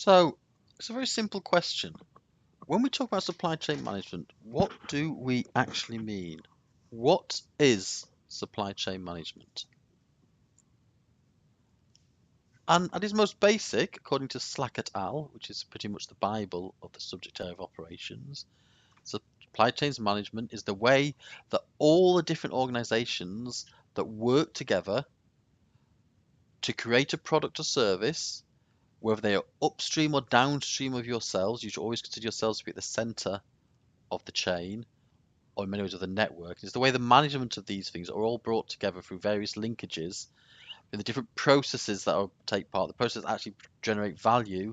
So it's a very simple question. When we talk about supply chain management, what do we actually mean? What is supply chain management? And at its most basic, according to Slack et al., which is pretty much the Bible of the subject area of operations, supply chains management is the way that all the different organizations that work together to create a product or service, whether they are upstream or downstream of yourselves, you should always consider yourselves to be at the center of the chain, or in many ways of the network. It's the way the management of these things are all brought together through various linkages in the different processes that take part. The processes actually generate value,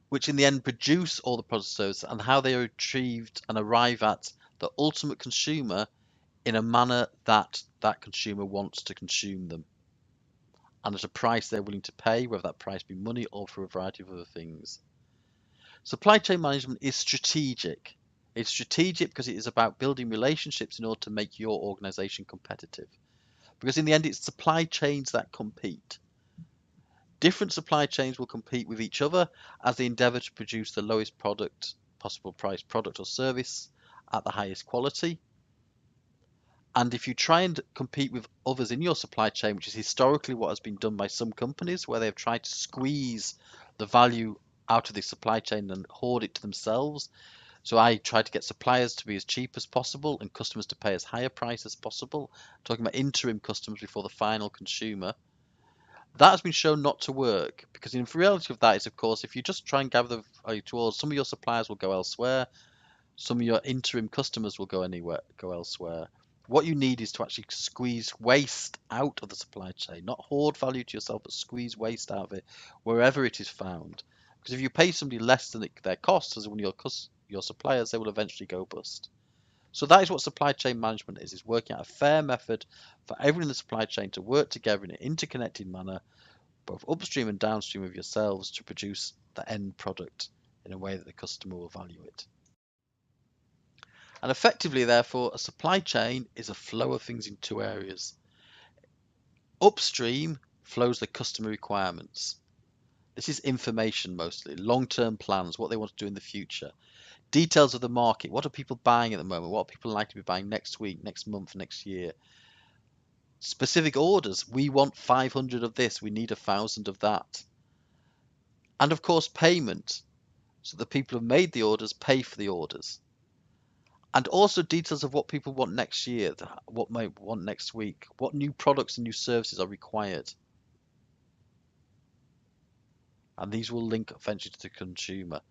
which in the end produce all the products and services, and how they are achieved and arrive at the ultimate consumer in a manner that that consumer wants to consume them, and at a price they're willing to pay, whether that price be money or for a variety of other things. Supply chain management is strategic. It's strategic because it is about building relationships in order to make your organization competitive. Because in the end, it's supply chains that compete. Different supply chains will compete with each other as they endeavor to produce the lowest possible price product or service at the highest quality. And if you try and compete with others in your supply chain, which is historically what has been done by some companies, where they've tried to squeeze the value out of the supply chain and hoard it to themselves. So I try to get suppliers to be as cheap as possible and customers to pay as high a price as possible, talking about interim customers before the final consumer. That has been shown not to work, because in reality of that is, of course, if you just try and gather the value towards, some of your suppliers will go elsewhere, some of your interim customers will go elsewhere. What you need is to actually squeeze waste out of the supply chain, not hoard value to yourself, but squeeze waste out of it wherever it is found. Because if you pay somebody less than their costs as one of your suppliers, they will eventually go bust. So that is what supply chain management is working out a fair method for everyone in the supply chain to work together in an interconnected manner, both upstream and downstream of yourselves, to produce the end product in a way that the customer will value it. And effectively, therefore, a supply chain is a flow of things in two areas. Upstream flows the customer requirements. This is information mostly, long-term plans, what they want to do in the future. Details of the market, what are people buying at the moment, what are people likely to be buying next week, next month, next year. Specific orders, we want 500 of this, we need 1,000 of that. And of course, payment, so the people who made the orders pay for the orders. And also details of what people want next year, what might want next week, what new products and new services are required. And these will link eventually to the consumer.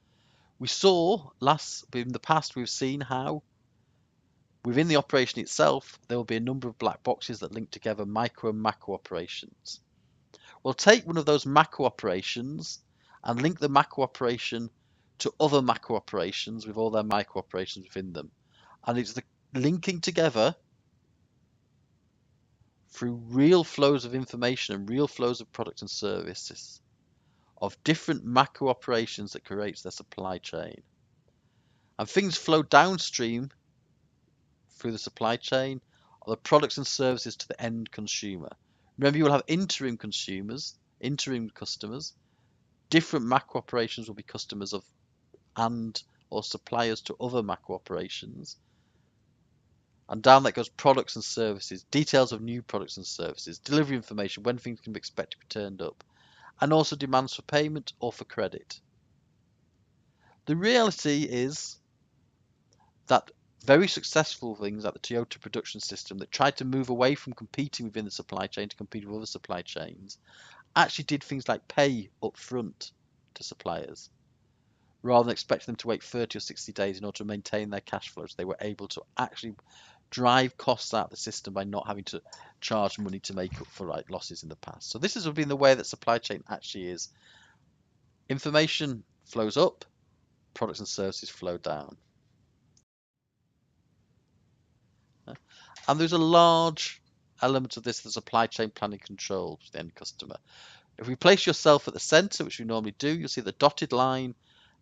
We saw in the past, we've seen how within the operation itself, there will be a number of black boxes that link together micro and macro operations. We'll take one of those macro operations and link the macro operation to other macro operations with all their micro operations within them. And it's the linking together through real flows of information and real flows of products and services of different macro operations that creates their supply chain. And things flow downstream through the supply chain of the products and services to the end consumer. Remember, you will have interim consumers, interim customers. Different macro operations will be customers of and or suppliers to other macro operations. And down that goes products and services, details of new products and services, delivery information, when things can be expected to be turned up, and also demands for payment or for credit. The reality is that very successful things like the Toyota production system that tried to move away from competing within the supply chain to compete with other supply chains actually did things like pay up front to suppliers rather than expecting them to wait 30 or 60 days in order to maintain their cash flows. They were able to actually drive costs out of the system by not having to charge money to make up for losses in the past. So this has been the way that supply chain actually is. Information flows up, products and services flow down. And there's a large element of this, the supply chain planning control for the end customer. If we place yourself at the center, which we normally do, you'll see the dotted line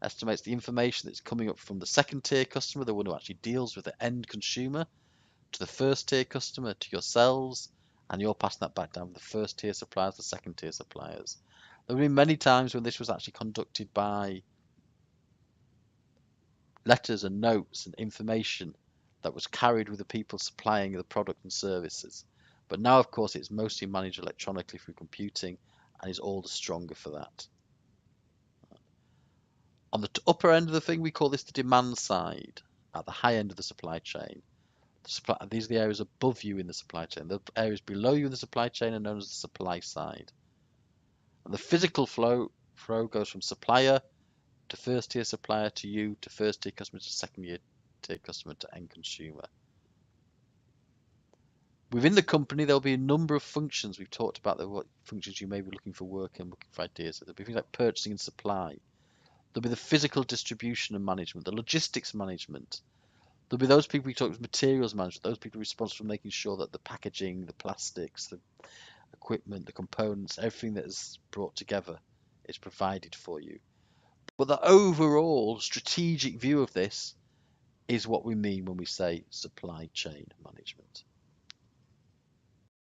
estimates the information that's coming up from the second tier customer, the one who actually deals with the end consumer, to the first tier customer, to yourselves, and you're passing that back down to the first tier suppliers, the second tier suppliers. There have been many times when this was actually conducted by letters and notes and information that was carried with the people supplying the product and services. But now, of course, it's mostly managed electronically through computing and is all the stronger for that. On the upper end of the thing, we call this the demand side, at the high end of the supply chain. These are the areas above you in the supply chain. The areas below you in the supply chain are known as the supply side. And the physical flow goes from supplier to first tier supplier to you to first tier customer to second tier customer to end consumer. Within the company, there'll be a number of functions. We've talked about what functions you may be looking for work and looking for ideas. There'll be things like purchasing and supply. There'll be the physical distribution and management, the logistics management. There'll be those people we talk about materials management, those people responsible for making sure that the packaging, the plastics, the equipment, the components, everything that is brought together is provided for you. But the overall strategic view of this is what we mean when we say supply chain management.